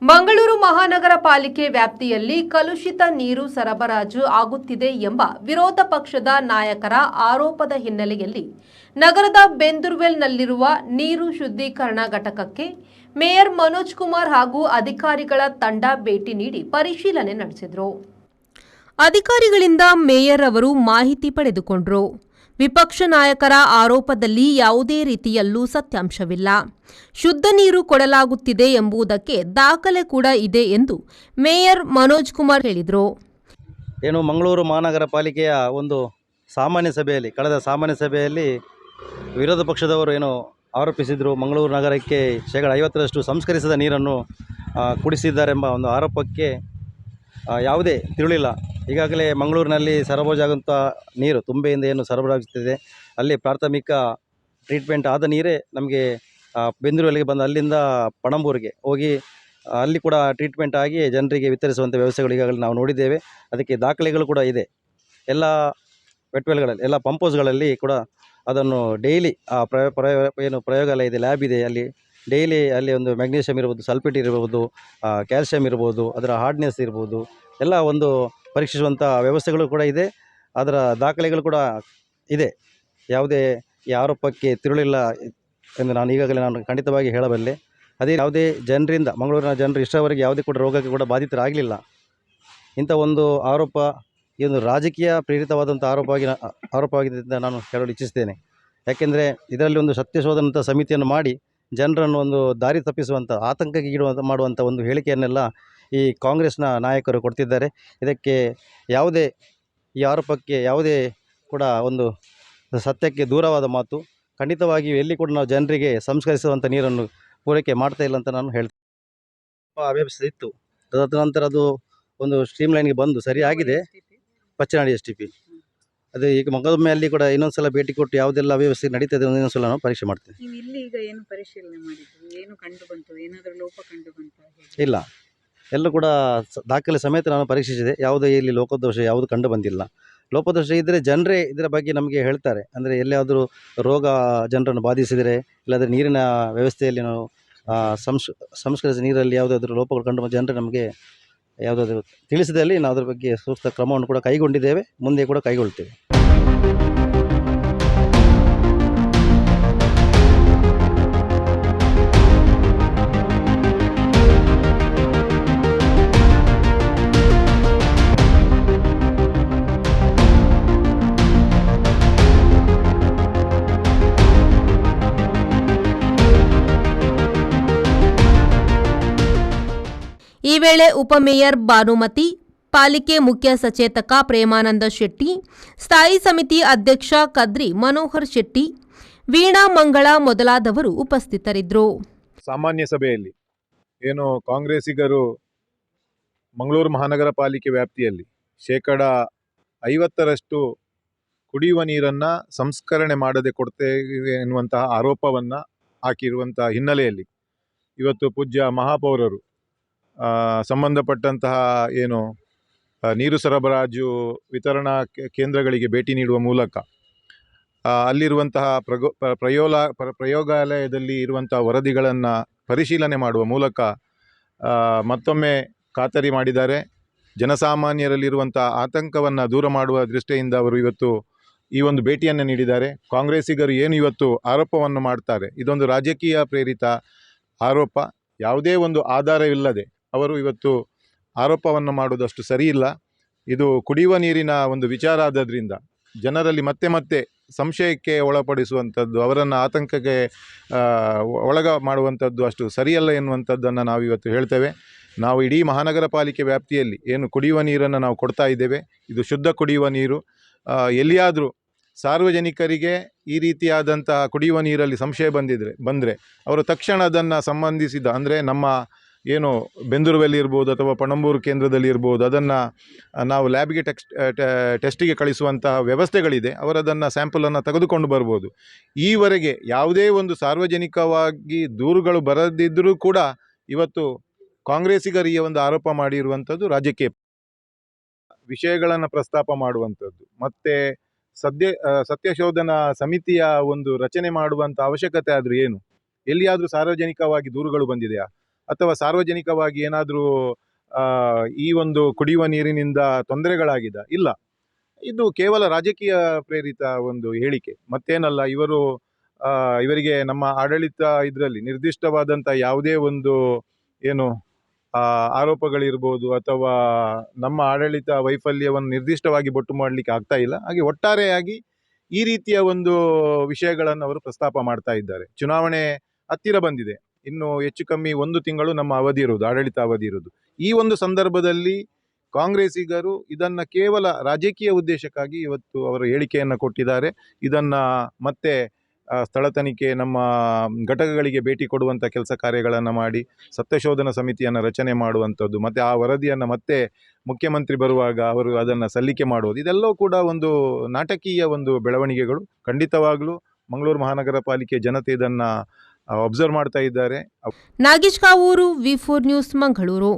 ಮಂಗಳೂರು ಮಹಾನಗರ ಪಾಲಿಕೆ ವ್ಯಾಪ್ತಿಯಲ್ಲಿ ಕಲುಷಿತ ನೀರು ಸರಬರಾಜು ಆಗುತ್ತಿದೆ ಎಂಬ ವಿರೋಧ ಪಕ್ಷದ ನಾಯಕರ ಆರೋಪದ ಹಿನ್ನೆಲೆಯಲ್ಲಿ ನಗರದ ಬೆಂದೂರ್ವೆಲ್ನಲ್ಲಿರುವ ನೀರು ಶುದ್ಧೀಕರಣ ಘಟಕಕ್ಕೆ ಮೇಯರ್ ಮನೋಜ್ ಕುಮಾರ್ ಹಾಗೂ ಅಧಿಕಾರಿಗಳ ತಂಡ ಭೇಟಿ ನೀಡಿ ಪರಿಶೀಲನೆ ನಡೆಸಿದರು. ಅಧಿಕಾರಿಗಳಿಂದ ಮೇಯರ್ ಅವರು ಮಾಹಿತಿ ಪಡೆದುಕೊಂಡರು. ವಿಪಕ್ಷ ನಾಯಕರ ಆರೋಪದಲ್ಲಿ ಯಾವುದೇ ರೀತಿಯಲ್ಲೂ ಸತ್ಯಾಂಶವಿಲ್ಲ. ಶುದ್ಧ ನೀರು ಕೊಡಲಾಗುತ್ತಿದೆ ಎಂಬುದಕ್ಕೆ ದಾಖಲೆ ಕೂಡ ಇದೆ ಎಂದು ಮೇಯರ್ ಮನೋಜ್ ಕುಮಾರ್ ಹೇಳಿದರು. ಏನು ಮಂಗಳೂರು ಮಹಾನಗರ ಪಾಲಿಕೆಯ ಒಂದು ಸಾಮಾನ್ಯ ಸಭೆಯಲ್ಲಿ ಕಳೆದ ಸಾಮಾನ್ಯ ಸಭೆಯಲ್ಲಿ ವಿರೋಧ ಪಕ್ಷದವರು ಏನು ಆರೋಪಿಸಿದರು, ಮಂಗಳೂರು ನಗರಕ್ಕೆ ಶೇಕಡ 50ರಷ್ಟು ಸಂಸ್ಕರಿಸಿದ ನೀರನ್ನು ಕುಡಿಸಿದ್ದಾರೆಂಬ ಒಂದು ಆರೋಪಕ್ಕೆ ಯಾವುದೇ ತಿರುಳಿಲ್ಲ. ಈಗಾಗಲೇ ಮಂಗಳೂರಿನಲ್ಲಿ ಸರಬರಾಜಾಗುವಂಥ ನೀರು ತುಂಬೆಯಿಂದ ಏನು ಸರಬರಾಜುತ್ತಿದೆ, ಅಲ್ಲಿ ಪ್ರಾಥಮಿಕ ಟ್ರೀಟ್ಮೆಂಟ್ ಆದ ನೀರೇ ನಮಗೆ ಬೆಂದೂರಲ್ಲಿ ಬಂದು ಅಲ್ಲಿಂದ ಪಣಂಬೂರಿಗೆ ಹೋಗಿ ಅಲ್ಲಿ ಕೂಡ ಟ್ರೀಟ್ಮೆಂಟ್ ಆಗಿ ಜನರಿಗೆ ವಿತರಿಸುವಂಥ ವ್ಯವಸ್ಥೆಗಳು ಈಗಾಗಲೇ ನಾವು ನೋಡಿದ್ದೇವೆ. ಅದಕ್ಕೆ ದಾಖಲೆಗಳು ಕೂಡ ಇದೆ. ಎಲ್ಲ ವೆಟ್ವೆಲ್ಗಳಲ್ಲಿ ಎಲ್ಲ ಪಂಪೌಸ್ಗಳಲ್ಲಿ ಕೂಡ ಅದನ್ನು ಡೈಲಿ ಏನು ಪ್ರಯೋಗಾಲಯ ಇದೆ, ಲ್ಯಾಬ್ ಇದೆ, ಅಲ್ಲಿ ಡೈಲಿ ಅಲ್ಲಿ ಒಂದು ಮ್ಯಾಗ್ನೀಷಿಯಮ್ ಇರ್ಬೋದು, ಸಲ್ಫೇಟ್ ಇರ್ಬೋದು, ಕ್ಯಾಲ್ಶಿಯಮ್ ಇರ್ಬೋದು, ಅದರ ಹಾರ್ಡ್ನೆಸ್ ಇರ್ಬೋದು, ಎಲ್ಲ ಒಂದು ಪರೀಕ್ಷಿಸುವಂಥ ವ್ಯವಸ್ಥೆಗಳು ಕೂಡ ಇದೆ. ಅದರ ದಾಖಲೆಗಳು ಕೂಡ ಇದೆ. ಯಾವುದೇ ಈ ಆರೋಪಕ್ಕೆ ತಿರುಳಿಲ್ಲ ಎಂದು ನಾನು ಈಗಾಗಲೇ ಖಂಡಿತವಾಗಿ ಹೇಳಬಲ್ಲೆ. ಅದೇ ಯಾವುದೇ ಜನರಿಂದ ಮಂಗಳೂರಿನ ಜನರು ಇಷ್ಟರವರೆಗೆ ಯಾವುದೇ ಕೂಡ ರೋಗಕ್ಕೆ ಕೂಡ ಬಾಧಿತರಾಗಲಿಲ್ಲ. ಇಂಥ ಒಂದು ಆರೋಪ ಈ ಒಂದು ರಾಜಕೀಯ ಪ್ರೇರಿತವಾದಂಥ ಆರೋಪವಾಗಿದೆ ಅಂತ ನಾನು ಹೇಳಲು ಇಚ್ಛಿಸ್ತೇನೆ. ಯಾಕೆಂದರೆ ಇದರಲ್ಲಿ ಒಂದು ಸತ್ಯಶೋಧನಂಥ ಸಮಿತಿಯನ್ನು ಮಾಡಿ ಜನರನ್ನು ಒಂದು ದಾರಿ ತಪ್ಪಿಸುವಂಥ ಆತಂಕಕ್ಕೆ ಮಾಡುವಂಥ ಒಂದು ಹೇಳಿಕೆಯನ್ನೆಲ್ಲ ಈ ಕಾಂಗ್ರೆಸ್ನ ನಾಯಕರು ಕೊಡ್ತಿದ್ದಾರೆ. ಇದಕ್ಕೆ ಯಾವುದೇ ಈ ಆರೋಪಕ್ಕೆ ಯಾವುದೇ ಕೂಡ ಒಂದು ಸತ್ಯಕ್ಕೆ ದೂರವಾದ ಮಾತು. ಖಂಡಿತವಾಗಿಯೂ ಎಲ್ಲಿ ಕೂಡ ನಾವು ಜನರಿಗೆ ಸಂಸ್ಕರಿಸುವಂಥ ನೀರನ್ನು ಪೂರೈಕೆ ಮಾಡ್ತಾ ಇಲ್ಲ ಅಂತ ನಾನು ಹೇಳ್ತೇನೆ. ಅವ್ಯವಸ್ಥೆ ಇತ್ತು, ತದನಂತರ ಅದು ಒಂದು ಸ್ಟ್ರೀಮ್ ಲೈನ್ಗೆ ಬಂದು ಸರಿಯಾಗಿದೆ. ಪಚ್ಚನಾಡಿ STP ಅದು ಈಗ ಮಗದೊಮ್ಮೆ ಅಲ್ಲಿ ಕೂಡ ಇನ್ನೊಂದು ಸಲ ಭೇಟಿ ಕೊಟ್ಟು ಯಾವುದೆಲ್ಲ ಅವ್ಯವಸ್ಥೆ ನಡೀತದೆ ಇನ್ನೊಂದು ಸಲ ನಾವು ಪರೀಕ್ಷೆ ಮಾಡ್ತೇವೆ. ಇಲ್ಲಿ ಈಗ ಏನು ಪರಿಶೀಲನೆ ಮಾಡಿದ್ರು, ಏನು ಕಂಡು ಬಂತು, ಏನಾದರೂ ಲೋಪ ಕಂಡು ಬಂತು? ಇಲ್ಲ, ಎಲ್ಲ ಕೂಡ ದಾಖಲೆ ಸಮೇತ ನಾನು ಪರೀಕ್ಷಿಸಿದೆ. ಯಾವುದೇ ಇಲ್ಲಿ ಲೋಪದೋಷ ಯಾವುದು ಕಂಡು ಬಂದಿಲ್ಲ. ಲೋಪದೋಷ ಇದ್ದರೆ ಜನರೇ ಇದರ ಬಗ್ಗೆ ನಮಗೆ ಹೇಳ್ತಾರೆ. ಅಂದರೆ ಎಲ್ಲಿಯಾದರೂ ರೋಗ ಜನರನ್ನು ಬಾಧಿಸಿದರೆ, ಇಲ್ಲಾಂದರೆ ನೀರಿನ ವ್ಯವಸ್ಥೆಯಲ್ಲಿ ನಾವು ಸಂಸ್ಕರಿಸಿದ ನೀರಲ್ಲಿ ಯಾವುದಾದ್ರೂ ಲೋಪಗಳು ಕಂಡು ಬಂದ ಜನರೇ ನಮಗೆ ಯಾವುದಾದ್ರೂ ತಿಳಿಸಿದಲ್ಲಿ ನಾವು ಅದರ ಬಗ್ಗೆ ಸೂಕ್ತ ಕ್ರಮವನ್ನು ಕೂಡ ಕೈಗೊಂಡಿದ್ದೇವೆ, ಮುಂದೆ ಕೂಡ ಕೈಗೊಳ್ತೇವೆ. ಈ ವೇಳೆ ಉಪಮೇಯರ್ ಭಾನುಮತಿ, ಪಾಲಿಕೆ ಮುಖ್ಯ ಸಚೇತಕ ಪ್ರೇಮಾನಂದ ಶೆಟ್ಟಿ, ಸ್ಥಾಯಿ ಸಮಿತಿ ಅಧ್ಯಕ್ಷ ಕದ್ರಿ ಮನೋಹರ್ ಶೆಟ್ಟಿ, ವೀಣಾ ಮಂಗಳ ಮೊದಲಾದವರು ಉಪಸ್ಥಿತರಿದ್ದರು. ಸಾಮಾನ್ಯ ಸಭೆಯಲ್ಲಿ ಏನು ಕಾಂಗ್ರೆಸ್ಸಿಗರು ಮಂಗಳೂರು ಮಹಾನಗರ ಪಾಲಿಕೆ ವ್ಯಾಪ್ತಿಯಲ್ಲಿ ಶೇಕಡ 50ರಷ್ಟು ಕುಡಿಯುವ ನೀರನ್ನು ಸಂಸ್ಕರಣೆ ಮಾಡದೆ ಕೊಡ್ತೇವೆ ಎನ್ನುವಂತಹ ಆರೋಪವನ್ನು ಹಾಕಿರುವಂತಹ ಹಿನ್ನೆಲೆಯಲ್ಲಿ ಇವತ್ತು ಪೂಜ್ಯ ಮಹಾಪೌರರು ಸಂಬಂಧಪಟ್ಟಂತಹ ಏನು ನೀರು ಸರಬರಾಜು ವಿತರಣಾ ಕೇಂದ್ರಗಳಿಗೆ ಭೇಟಿ ನೀಡುವ ಮೂಲಕ ಅಲ್ಲಿರುವಂತಹ ಪ್ರಯೋಗಾಲಯದಲ್ಲಿ ಇರುವಂತಹ ವರದಿಗಳನ್ನು ಪರಿಶೀಲನೆ ಮಾಡುವ ಮೂಲಕ ಮತ್ತೊಮ್ಮೆ ಖಾತರಿ ಮಾಡಿದ್ದಾರೆ. ಜನಸಾಮಾನ್ಯರಲ್ಲಿರುವಂಥ ಆತಂಕವನ್ನು ದೂರ ಮಾಡುವ ದೃಷ್ಟಿಯಿಂದ ಅವರು ಇವತ್ತು ಈ ಒಂದು ಭೇಟಿಯನ್ನು ನೀಡಿದ್ದಾರೆ. ಕಾಂಗ್ರೆಸ್ಸಿಗರು ಏನು ಇವತ್ತು ಆರೋಪವನ್ನು ಮಾಡ್ತಾರೆ, ಇದೊಂದು ರಾಜಕೀಯ ಪ್ರೇರಿತ ಆರೋಪ. ಯಾವುದೇ ಒಂದು ಆಧಾರವಿಲ್ಲದೆ ಅವರು ಇವತ್ತು ಆರೋಪವನ್ನು ಮಾಡುವುದಷ್ಟು ಸರಿಯಿಲ್ಲ. ಇದು ಕುಡಿಯುವ ನೀರಿನ ಒಂದು ವಿಚಾರ ಆದದ್ರಿಂದ ಜನರಲ್ಲಿ ಮತ್ತೆ ಸಂಶಯಕ್ಕೆ ಒಳಪಡಿಸುವಂಥದ್ದು, ಅವರನ್ನು ಆತಂಕಕ್ಕೆ ಒಳಗ ಮಾಡುವಂಥದ್ದು ಅಷ್ಟು ಸರಿಯಲ್ಲ ಎನ್ನುವಂಥದ್ದನ್ನು ನಾವು ಇವತ್ತು ಹೇಳ್ತೇವೆ. ನಾವು ಇಡೀ ಮಹಾನಗರ ಪಾಲಿಕೆ ವ್ಯಾಪ್ತಿಯಲ್ಲಿ ಏನು ಕುಡಿಯುವ ನೀರನ್ನು ನಾವು ಕೊಡ್ತಾ ಇದ್ದೇವೆ, ಇದು ಶುದ್ಧ ಕುಡಿಯುವ ನೀರು. ಎಲ್ಲಿಯಾದರೂ ಸಾರ್ವಜನಿಕರಿಗೆ ಈ ರೀತಿಯಾದಂತಹ ಕುಡಿಯುವ ನೀರಲ್ಲಿ ಸಂಶಯ ಬಂದರೆ ಅವರು ತಕ್ಷಣ ಅದನ್ನು ಸಂಬಂಧಿಸಿದ ಅಂದರೆ ನಮ್ಮ ಏನು ಬೆಂದೂರುವೆಲ್ ಇರ್ಬೋದು ಅಥವಾ ಪಣಂಬೂರು ಕೇಂದ್ರದಲ್ಲಿ ಇರ್ಬೋದು, ಅದನ್ನು ನಾವು ಲ್ಯಾಬ್ಗೆ ಟೆಸ್ಟಿಗೆ ಕಳಿಸುವಂತಹ ವ್ಯವಸ್ಥೆಗಳಿದೆ. ಅವರದನ್ನು ಸ್ಯಾಂಪಲನ್ನು ತೆಗೆದುಕೊಂಡು ಬರ್ಬೋದು. ಈವರೆಗೆ ಯಾವುದೇ ಒಂದು ಸಾರ್ವಜನಿಕವಾಗಿ ದೂರುಗಳು ಬರದಿದ್ದರೂ ಕೂಡ ಇವತ್ತು ಕಾಂಗ್ರೆಸ್ಸಿಗರಿಗೆ ಒಂದು ಆರೋಪ ಮಾಡಿರುವಂಥದ್ದು ರಾಜಕೀಯ ವಿಷಯಗಳನ್ನು ಪ್ರಸ್ತಾಪ ಮಾಡುವಂಥದ್ದು, ಮತ್ತು ಸತ್ಯಶೋಧನಾ ಸಮಿತಿಯ ಒಂದು ರಚನೆ ಮಾಡುವಂಥ ಅವಶ್ಯಕತೆ ಆದರೂ ಏನು? ಎಲ್ಲಿಯಾದರೂ ಸಾರ್ವಜನಿಕವಾಗಿ ದೂರುಗಳು ಬಂದಿದೆಯಾ? ಅಥವಾ ಸಾರ್ವಜನಿಕವಾಗಿ ಏನಾದರೂ ಈ ಒಂದು ಕುಡಿಯುವ ನೀರಿನಿಂದ ತೊಂದರೆಗಳಾಗಿದೆ? ಇಲ್ಲ. ಇದು ಕೇವಲ ರಾಜಕೀಯ ಪ್ರೇರಿತ ಒಂದು ಹೇಳಿಕೆ, ಮತ್ತೇನಲ್ಲ. ಇವರಿಗೆ ನಮ್ಮ ಆಡಳಿತ ಇದರಲ್ಲಿ ನಿರ್ದಿಷ್ಟವಾದಂಥ ಯಾವುದೇ ಒಂದು ಏನು ಆರೋಪಗಳಿರ್ಬೋದು ಅಥವಾ ನಮ್ಮ ಆಡಳಿತ ವೈಫಲ್ಯವನ್ನು ನಿರ್ದಿಷ್ಟವಾಗಿ ಬೊಟ್ಟು ಮಾಡಲಿಕ್ಕೆ ಆಗ್ತಾ ಇಲ್ಲ. ಹಾಗೆ ಒಟ್ಟಾರೆಯಾಗಿ ಈ ರೀತಿಯ ಒಂದು ವಿಷಯಗಳನ್ನು ಅವರು ಪ್ರಸ್ತಾಪ ಮಾಡ್ತಾ ಇದ್ದಾರೆ. ಚುನಾವಣೆ ಹತ್ತಿರ ಬಂದಿದೆ, ಇನ್ನು ಹೆಚ್ಚು ಕಮ್ಮಿ 1 ತಿಂಗಳು ನಮ್ಮ ಅವಧಿ ಇರುವುದು, ಆಡಳಿತ ಅವಧಿ ಇರುವುದು. ಈ ಒಂದು ಸಂದರ್ಭದಲ್ಲಿ ಕಾಂಗ್ರೆಸ್ಸಿಗರು ಇದನ್ನು ಕೇವಲ ರಾಜಕೀಯ ಉದ್ದೇಶಕ್ಕಾಗಿ ಇವತ್ತು ಅವರು ಹೇಳಿಕೆಯನ್ನು ಕೊಟ್ಟಿದ್ದಾರೆ. ಇದನ್ನು ಮತ್ತೆ ಸ್ಥಳ ತನಿಖೆ, ನಮ್ಮ ಘಟಕಗಳಿಗೆ ಭೇಟಿ ಕೊಡುವಂಥ ಕೆಲಸ ಕಾರ್ಯಗಳನ್ನು ಮಾಡಿ ಸತ್ಯಶೋಧನಾ ಸಮಿತಿಯನ್ನು ರಚನೆ ಮಾಡುವಂಥದ್ದು, ಮತ್ತು ಆ ವರದಿಯನ್ನು ಮತ್ತೆ ಮುಖ್ಯಮಂತ್ರಿ ಬರುವಾಗ ಅವರು ಅದನ್ನು ಸಲ್ಲಿಕೆ ಮಾಡುವುದು, ಇದೆಲ್ಲವೂ ಕೂಡ ಒಂದು ನಾಟಕೀಯ ಒಂದು ಬೆಳವಣಿಗೆಗಳು. ಖಂಡಿತವಾಗಲೂ ಮಂಗಳೂರು ಮಹಾನಗರ ಪಾಲಿಕೆ ಜನತೆ ಇದನ್ನು ಅಬ್ಸರ್ವ್ ಮಾಡ್ತಾ ಇದ್ದಾರೆ. ನಾಗೇಶ್ ಕಾವೂರು, ವಿ4 ನ್ಯೂಸ್, ಮಂಗಳೂರು.